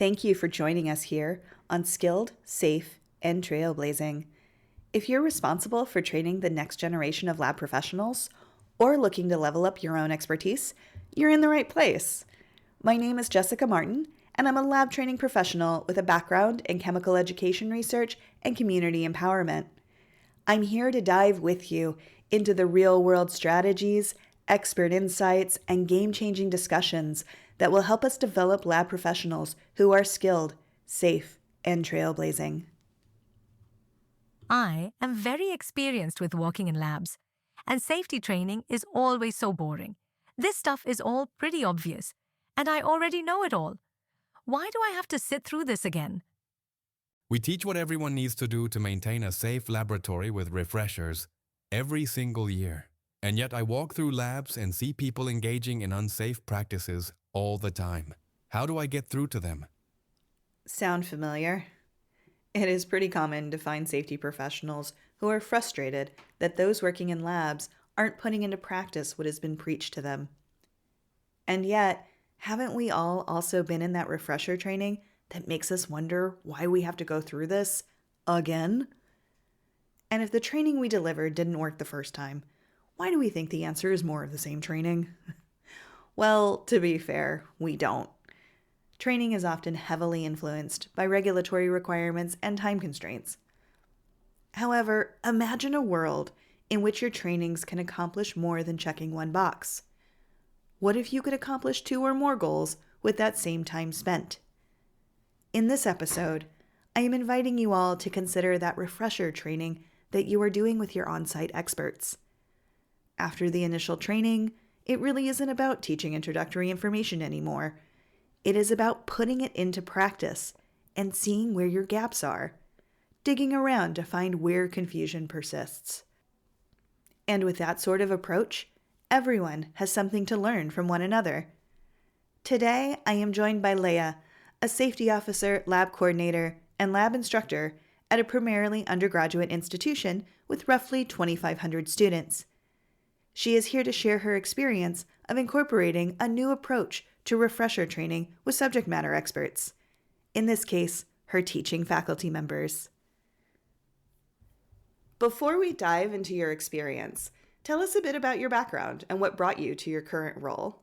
Thank you for joining us here on Skilled, Safe, and Trailblazing. If you're responsible for training the next generation of lab professionals or looking to level up your own expertise, you're in the right place. My name is Jessica Martin, and I'm a lab training professional with a background in chemical education research and community empowerment. I'm here to dive with you into the real-world strategies, expert insights, and game-changing discussions that will help us develop lab professionals who are skilled, safe, and trailblazing. I am very experienced with working in labs, and safety training is always so boring. This stuff is all pretty obvious, and I already know it all. Why do I have to sit through this again? We teach what everyone needs to do to maintain a safe laboratory with refreshers every single year. And yet I walk through labs and see people engaging in unsafe practices all the time. How do I get through to them? Sound familiar? It is pretty common to find safety professionals who are frustrated that those working in labs aren't putting into practice what has been preached to them. And yet, haven't we all also been in that refresher training that makes us wonder why we have to go through this again? And if the training we delivered didn't work the first time, why do we think the answer is more of the same training? Well, to be fair, we don't. Training is often heavily influenced by regulatory requirements and time constraints. However, imagine a world in which your trainings can accomplish more than checking one box. What if you could accomplish 2 or more goals with that same time spent? In this episode, I am inviting you all to consider that refresher training that you are doing with your on-site experts. After the initial training, it really isn't about teaching introductory information anymore. It is about putting it into practice and seeing where your gaps are, digging around to find where confusion persists. And with that sort of approach, everyone has something to learn from one another. Today, I am joined by Leah, a safety officer, lab coordinator, and lab instructor at a primarily undergraduate institution with roughly 2,500 students. She is here to share her experience of incorporating a new approach to refresher training with subject matter experts. In this case, her teaching faculty members. Before we dive into your experience, tell us a bit about your background and what brought you to your current role.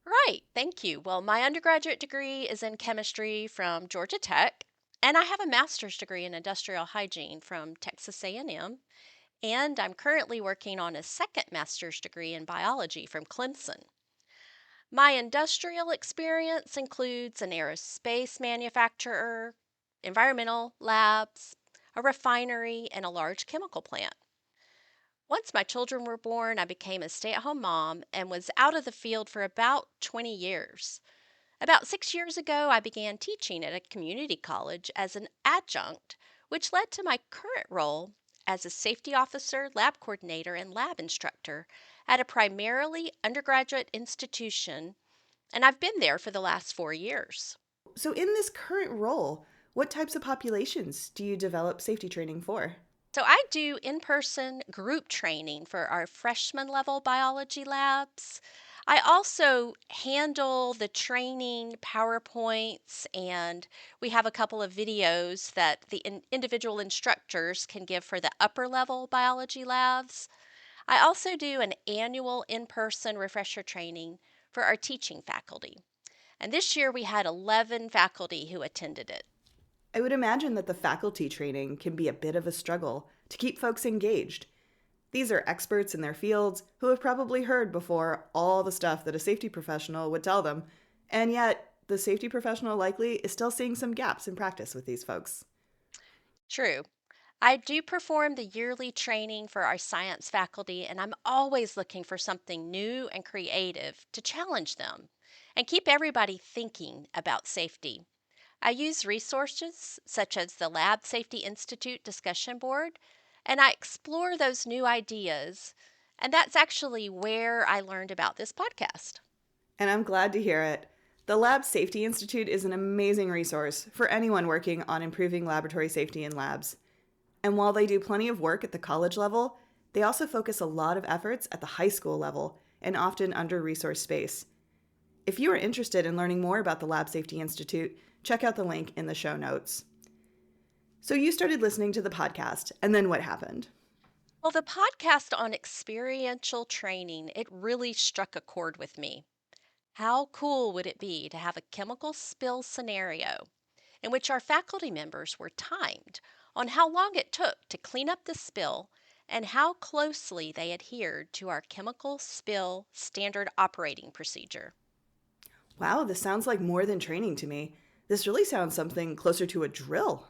Right, thank you. Well, my undergraduate degree is in chemistry from Georgia Tech, and I have a master's degree in industrial hygiene from Texas A&M, and I'm currently working on a second master's degree in biology from Clemson. My industrial experience includes an aerospace manufacturer, environmental labs, a refinery, and a large chemical plant. Once my children were born, I became a stay at home mom and was out of the field for about 20 years. About 6 years ago, I began teaching at a community college as an adjunct, which led to my current role as a safety officer, lab coordinator, and lab instructor at a primarily undergraduate institution, and I've been there for the last 4 years. So, in this current role, what types of populations do you develop safety training for? So I do in-person group training for our freshman level biology labs. I also handle the training PowerPoints, and we have a couple of videos that the individual instructors can give for the upper level biology labs. I also do an annual in-person refresher training for our teaching faculty. And this year we had 11 faculty who attended it. I would imagine that the faculty training can be a bit of a struggle to keep folks engaged. These are experts in their fields who have probably heard before all the stuff that a safety professional would tell them, and yet the safety professional likely is still seeing some gaps in practice with these folks. True. I do perform the yearly training for our science faculty, and I'm always looking for something new and creative to challenge them and keep everybody thinking about safety. I use resources such as the Lab Safety Institute discussion board, and I explore those new ideas. And that's actually where I learned about this podcast. And I'm glad to hear it. The Lab Safety Institute is an amazing resource for anyone working on improving laboratory safety in labs. And while they do plenty of work at the college level, they also focus a lot of efforts at the high school level and often under-resourced space. If you are interested in learning more about the Lab Safety Institute, check out the link in the show notes. So you started listening to the podcast, and then what happened? Well, the podcast on experiential training, it really struck a chord with me. How cool would it be to have a chemical spill scenario in which our faculty members were timed on how long it took to clean up the spill and how closely they adhered to our chemical spill standard operating procedure? Wow, this sounds like more than training to me. This really sounds something closer to a drill.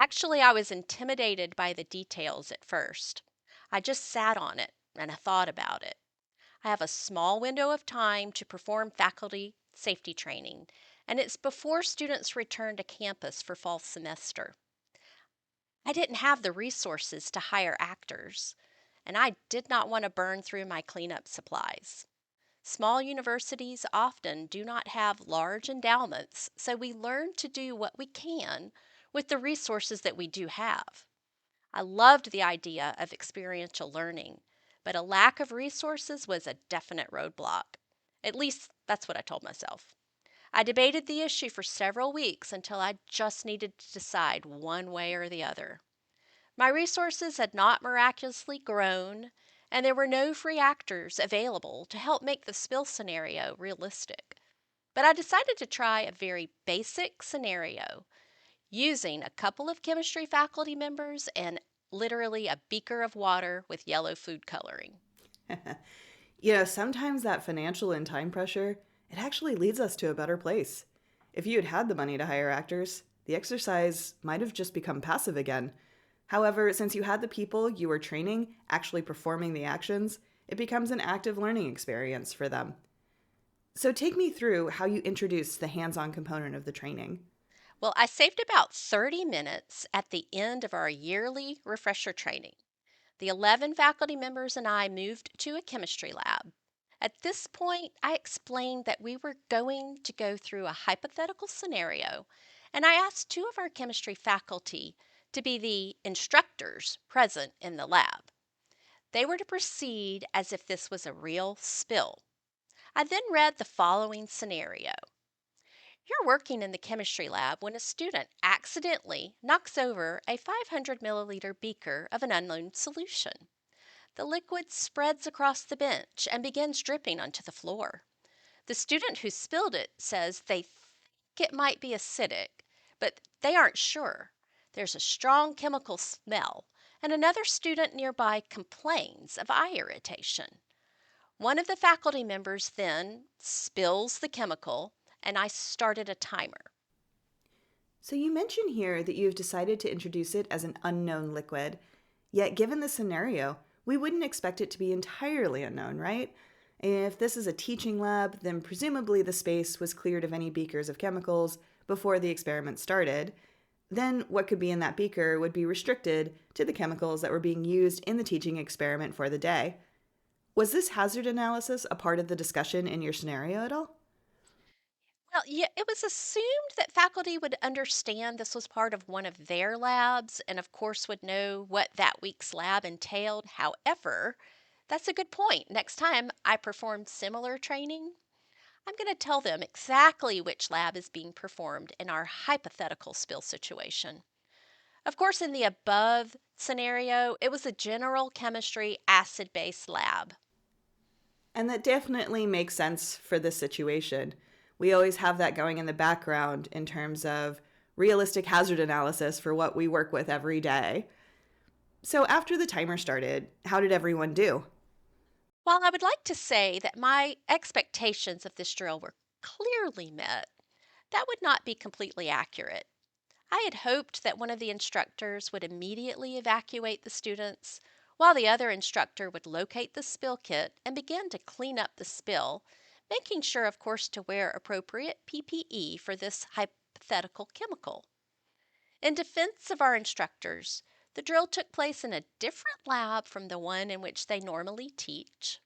Actually, I was intimidated by the details at first. I just sat on it and I thought about it. I have a small window of time to perform faculty safety training, and it's before students return to campus for fall semester. I didn't have the resources to hire actors, and I did not want to burn through my cleanup supplies. Small universities often do not have large endowments, so we learn to do what we can with the resources that we do have. I loved the idea of experiential learning, but a lack of resources was a definite roadblock. At least that's what I told myself. I debated the issue for several weeks until I just needed to decide one way or the other. My resources had not miraculously grown, and there were no free actors available to help make the spill scenario realistic. But I decided to try a very basic scenario using a couple of chemistry faculty members and literally a beaker of water with yellow food coloring. Sometimes that financial and time pressure, it actually leads us to a better place. If you had had the money to hire actors, the exercise might have just become passive again. However, since you had the people you were training actually performing the actions, it becomes an active learning experience for them. So take me through how you introduced the hands-on component of the training. Well, I saved about 30 minutes at the end of our yearly refresher training. The 11 faculty members and I moved to a chemistry lab. At this point, I explained that we were going to go through a hypothetical scenario, and I asked two of our chemistry faculty to be the instructors present in the lab. They were to proceed as if this was a real spill. I then read the following scenario. You're working in the chemistry lab when a student accidentally knocks over a 500 milliliter beaker of an unknown solution. The liquid spreads across the bench and begins dripping onto the floor. The student who spilled it says they think it might be acidic, but they aren't sure. There's a strong chemical smell, and another student nearby complains of eye irritation. One of the faculty members then spills the chemical, and I started a timer. So you mention here that you've decided to introduce it as an unknown liquid. Yet given the scenario, we wouldn't expect it to be entirely unknown, right? If this is a teaching lab, then presumably the space was cleared of any beakers of chemicals before the experiment started. Then what could be in that beaker would be restricted to the chemicals that were being used in the teaching experiment for the day. Was this hazard analysis a part of the discussion in your scenario at all? Well, yeah, it was assumed that faculty would understand this was part of one of their labs and, of course, would know what that week's lab entailed. However, that's a good point. Next time I perform similar training, I'm going to tell them exactly which lab is being performed in our hypothetical spill situation. Of course, in the above scenario, it was a general chemistry acid base lab. And that definitely makes sense for this situation. We always have that going in the background in terms of realistic hazard analysis for what we work with every day. So after the timer started, how did everyone do? While I would like to say that my expectations of this drill were clearly met, that would not be completely accurate. I had hoped that one of the instructors would immediately evacuate the students, while the other instructor would locate the spill kit and begin to clean up the spill, making sure, of course, to wear appropriate PPE for this hypothetical chemical. In defense of our instructors, the drill took place in a different lab from the one in which they normally teach.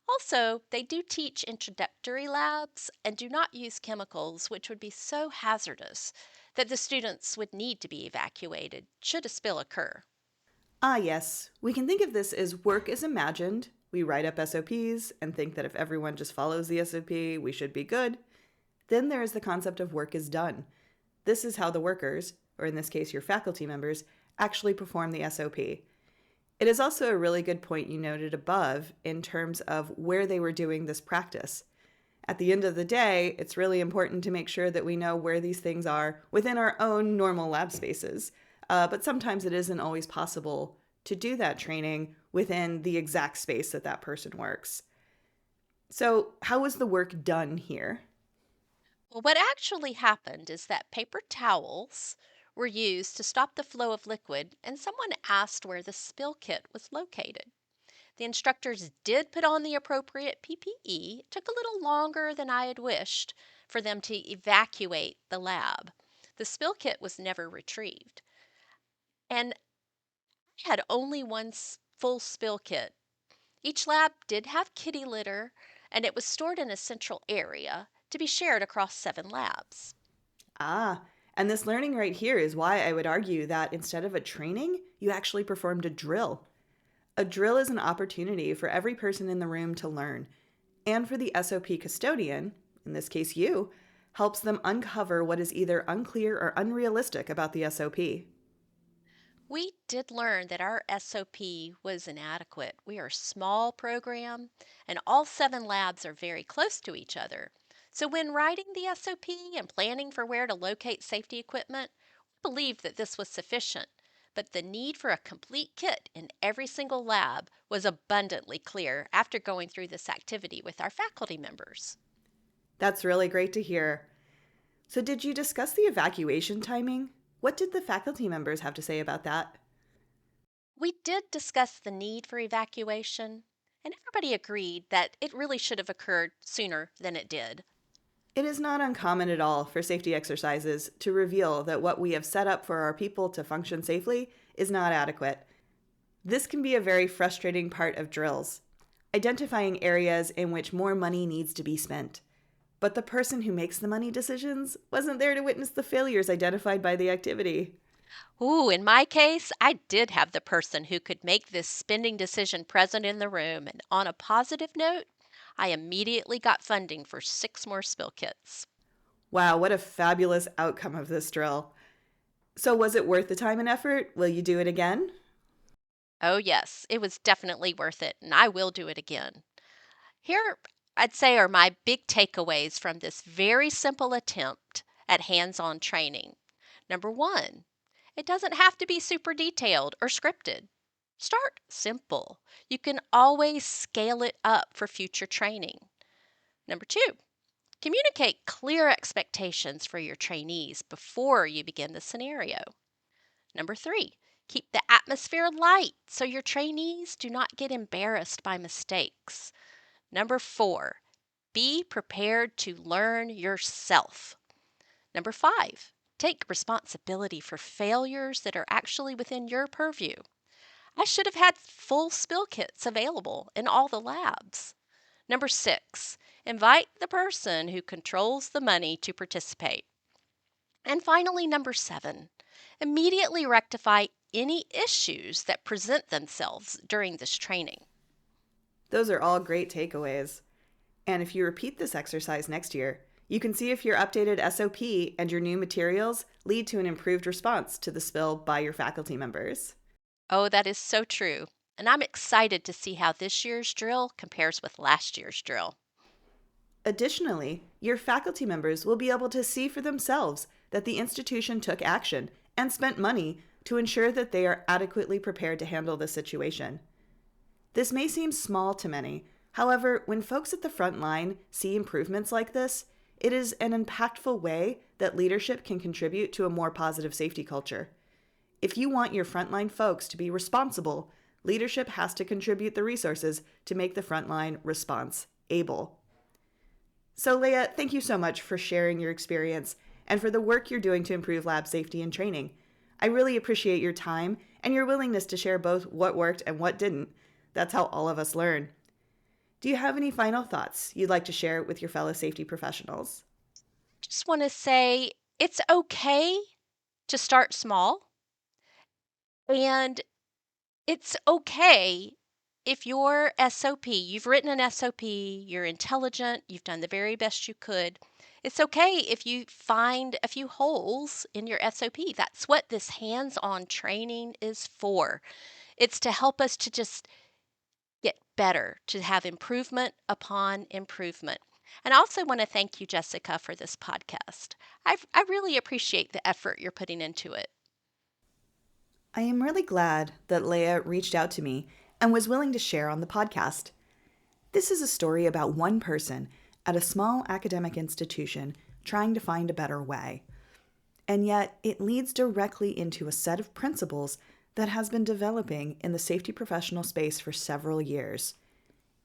Also, they do teach introductory labs and do not use chemicals which would be so hazardous that the students would need to be evacuated should a spill occur. Ah, yes, we can think of this as work as imagined We write up SOPs and think that if everyone just follows the SOP, we should be good. Then there is the concept of work is done. This is how the workers, or in this case your faculty members, actually perform the SOP. It is also a really good point you noted above in terms of where they were doing this practice. At the end of the day, it's really important to make sure that we know where these things are within our own normal lab spaces. But sometimes it isn't always possible to do that training within the exact space that that person works. So, how was the work done here? Well, what actually happened is that paper towels were used to stop the flow of liquid, and someone asked where the spill kit was located. The instructors did put on the appropriate PPE. It took a little longer than I had wished for them to evacuate the lab. The spill kit was never retrieved. And I had only one full spill kit. Each lab did have kitty litter, and it was stored in a central area to be shared across 7 labs. Ah, and this learning right here is why I would argue that instead of a training, you actually performed a drill. A drill is an opportunity for every person in the room to learn, and for the SOP custodian, in this case you, helps them uncover what is either unclear or unrealistic about the SOP. We did learn that our SOP was inadequate. We are a small program, and all 7 labs are very close to each other. So, when writing the SOP and planning for where to locate safety equipment, we believed that this was sufficient. But the need for a complete kit in every single lab was abundantly clear after going through this activity with our faculty members. That's really great to hear. So, did you discuss the evacuation timing? What did the faculty members have to say about that? We did discuss the need for evacuation, and everybody agreed that it really should have occurred sooner than it did. It is not uncommon at all for safety exercises to reveal that what we have set up for our people to function safely is not adequate. This can be a very frustrating part of drills, identifying areas in which more money needs to be spent. But the person who makes the money decisions wasn't there to witness the failures identified by the activity. Ooh, in my case, I did have the person who could make this spending decision present in the room, and on a positive note, I immediately got funding for 6 more spill kits. Wow, what a fabulous outcome of this drill. So, was it worth the time and effort? Will you do it again? Oh, yes, it was definitely worth it, and I will do it again. Here, I'd say, are my big takeaways from this very simple attempt at hands on training. Number one, it doesn't have to be super detailed or scripted. Start simple. You can always scale it up for future training. Number two, communicate clear expectations for your trainees before you begin the scenario. Number three, keep the atmosphere light so your trainees do not get embarrassed by mistakes. Number four, be prepared to learn yourself. Number five, take responsibility for failures that are actually within your purview. I should have had full spill kits available in all the labs. Number six, invite the person who controls the money to participate. And finally, number seven, immediately rectify any issues that present themselves during this training. Those are all great takeaways. And if you repeat this exercise next year, you can see if your updated SOP and your new materials lead to an improved response to the spill by your faculty members. Oh, that is so true. And I'm excited to see how this year's drill compares with last year's drill. Additionally, your faculty members will be able to see for themselves that the institution took action and spent money to ensure that they are adequately prepared to handle the situation. This may seem small to many. However, when folks at the front line see improvements like this, it is an impactful way that leadership can contribute to a more positive safety culture. If you want your frontline folks to be responsible, leadership has to contribute the resources to make the frontline response able. So, Leah, thank you so much for sharing your experience and for the work you're doing to improve lab safety and training. I really appreciate your time and your willingness to share both what worked and what didn't. That's how all of us learn. Do you have any final thoughts you'd like to share with your fellow safety professionals? Just want to say it's okay to start small, and it's okay If your SOP, you've written an SOP, you're intelligent, you've done the very best you could, it's okay if you find a few holes in your SOP. That's what this hands-on training is for. It's to help us to just get better, to have improvement upon improvement. And I also want to thank you, Jessica, for this podcast. I really appreciate the effort you're putting into it. I am really glad that Leah reached out to me and was willing to share on the podcast. This is a story about one person at a small academic institution trying to find a better way. And yet, it leads directly into a set of principles that has been developing in the safety professional space for several years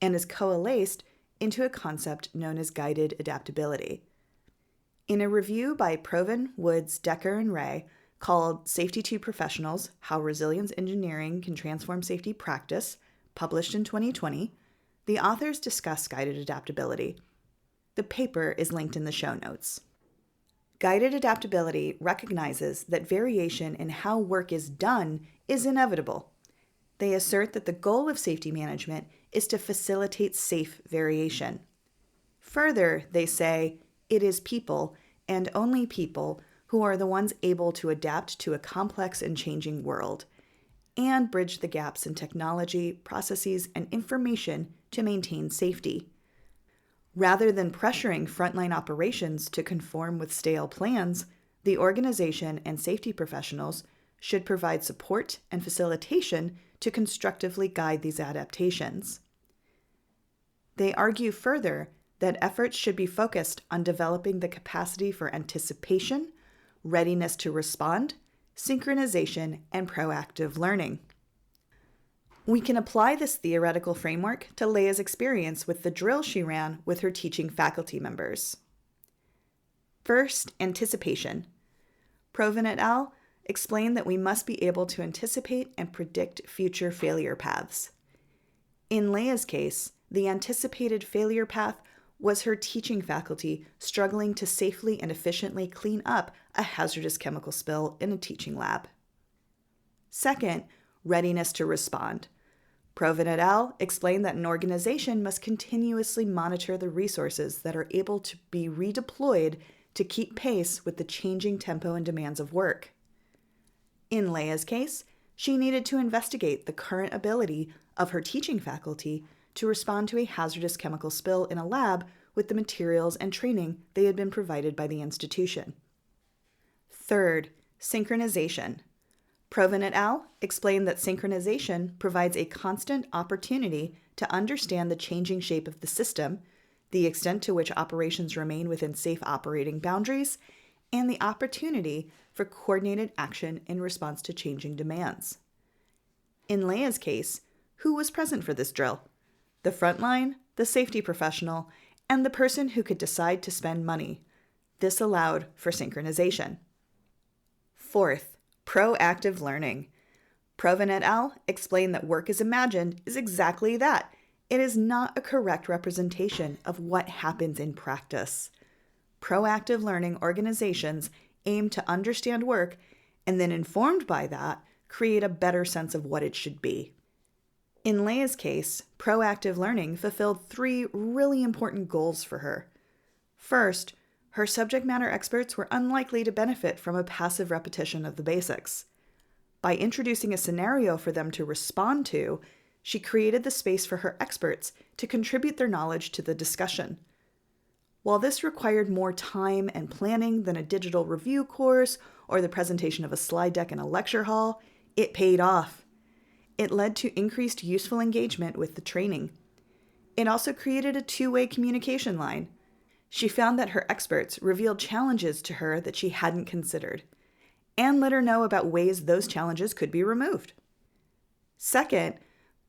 and is coalesced into a concept known as guided adaptability. In a review by Proven, Woods, Decker, and Ray called Safety to Professionals: How Resilience Engineering Can Transform Safety Practice, published in 2020, the authors discuss guided adaptability. The paper is linked in the show notes. Guided adaptability recognizes that variation in how work is done is inevitable. They assert that the goal of safety management is to facilitate safe variation. Further, they say it is people, and only people, who are the ones able to adapt to a complex and changing world, and bridge the gaps in technology, processes, and information to maintain safety. Rather than pressuring frontline operations to conform with stale plans, the organization and safety professionals should provide support and facilitation to constructively guide these adaptations. They argue further that efforts should be focused on developing the capacity for anticipation, readiness to respond, synchronization, and proactive learning. We can apply this theoretical framework to Leah's experience with the drill she ran with her teaching faculty members. First, anticipation. Proven et al. Explained that we must be able to anticipate and predict future failure paths. In Leah's case, the anticipated failure path was her teaching faculty struggling to safely and efficiently clean up a hazardous chemical spill in a teaching lab. Second, readiness to respond. Proven et al. Explained that an organization must continuously monitor the resources that are able to be redeployed to keep pace with the changing tempo and demands of work. In Leah's case, she needed to investigate the current ability of her teaching faculty to respond to a hazardous chemical spill in a lab with the materials and training they had been provided by the institution. Third, synchronization. Proven et al. Explained that synchronization provides a constant opportunity to understand the changing shape of the system, the extent to which operations remain within safe operating boundaries, and the opportunity for coordinated action in response to changing demands. In Leah's case, who was present for this drill? The frontline, the safety professional, and the person who could decide to spend money. This allowed for synchronization. Fourth, proactive learning. Proven et al. Explained that work as imagined is exactly that. It is not a correct representation of what happens in practice. Proactive learning organizations aim to understand work and then, informed by that, create a better sense of what it should be. In Leah's case, proactive learning fulfilled 3 really important goals for her. First, her subject matter experts were unlikely to benefit from a passive repetition of the basics. By introducing a scenario for them to respond to, she created the space for her experts to contribute their knowledge to the discussion. While this required more time and planning than a digital review course or the presentation of a slide deck in a lecture hall, it paid off. It led to increased useful engagement with the training. It also created a 2-way communication line. She found that her experts revealed challenges to her that she hadn't considered, and let her know about ways those challenges could be removed. Second,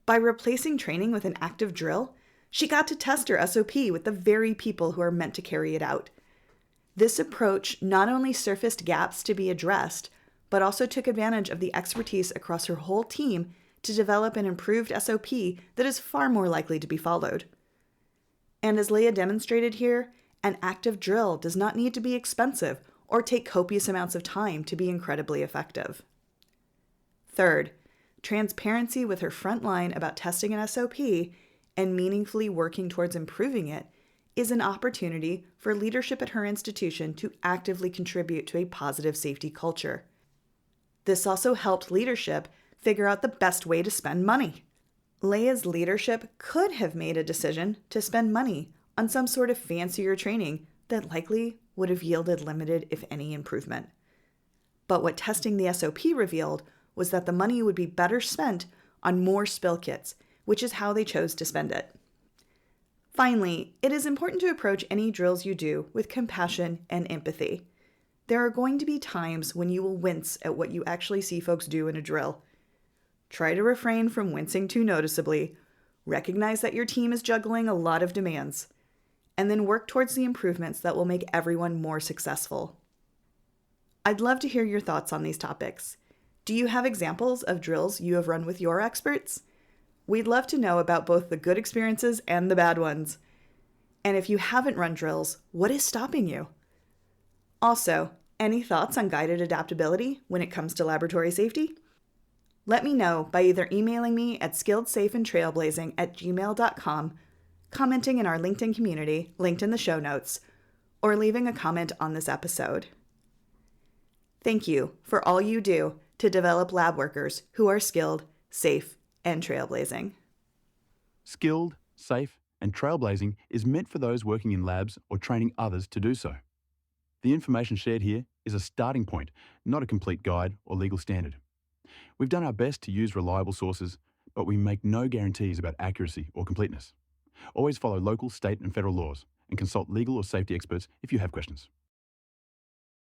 by replacing training with an active drill, she got to test her SOP with the very people who are meant to carry it out. This approach not only surfaced gaps to be addressed, but also took advantage of the expertise across her whole team to develop an improved SOP that is far more likely to be followed. And as Leah demonstrated here, an active drill does not need to be expensive or take copious amounts of time to be incredibly effective. Third, transparency with her front line about testing an SOP, and meaningfully working towards improving it is an opportunity for leadership at her institution to actively contribute to a positive safety culture. This also helped leadership figure out the best way to spend money. Leia's leadership could have made a decision to spend money on some sort of fancier training that likely would have yielded limited, if any, improvement. But what testing the SOP revealed was that the money would be better spent on more spill kits, which is how they chose to spend it. Finally, it is important to approach any drills you do with compassion and empathy. There are going to be times when you will wince at what you actually see folks do in a drill. Try to refrain from wincing too noticeably, recognize that your team is juggling a lot of demands, and then work towards the improvements that will make everyone more successful. I'd love to hear your thoughts on these topics. Do you have examples of drills you have run with your experts? We'd love to know about both the good experiences and the bad ones. And if you haven't run drills, what is stopping you? Also, any thoughts on guided adaptability when it comes to laboratory safety? Let me know by either emailing me at skilledsafeandtrailblazing@gmail.com, commenting in our LinkedIn community, linked in the show notes, or leaving a comment on this episode. Thank you for all you do to develop lab workers who are skilled, safe, and trailblazing. Skilled, safe, and trailblazing is meant for those working in labs or training others to do so. The information shared here is a starting point, not a complete guide or legal standard. We've done our best to use reliable sources, but we make no guarantees about accuracy or completeness. Always follow local, state, and federal laws and consult legal or safety experts if you have questions.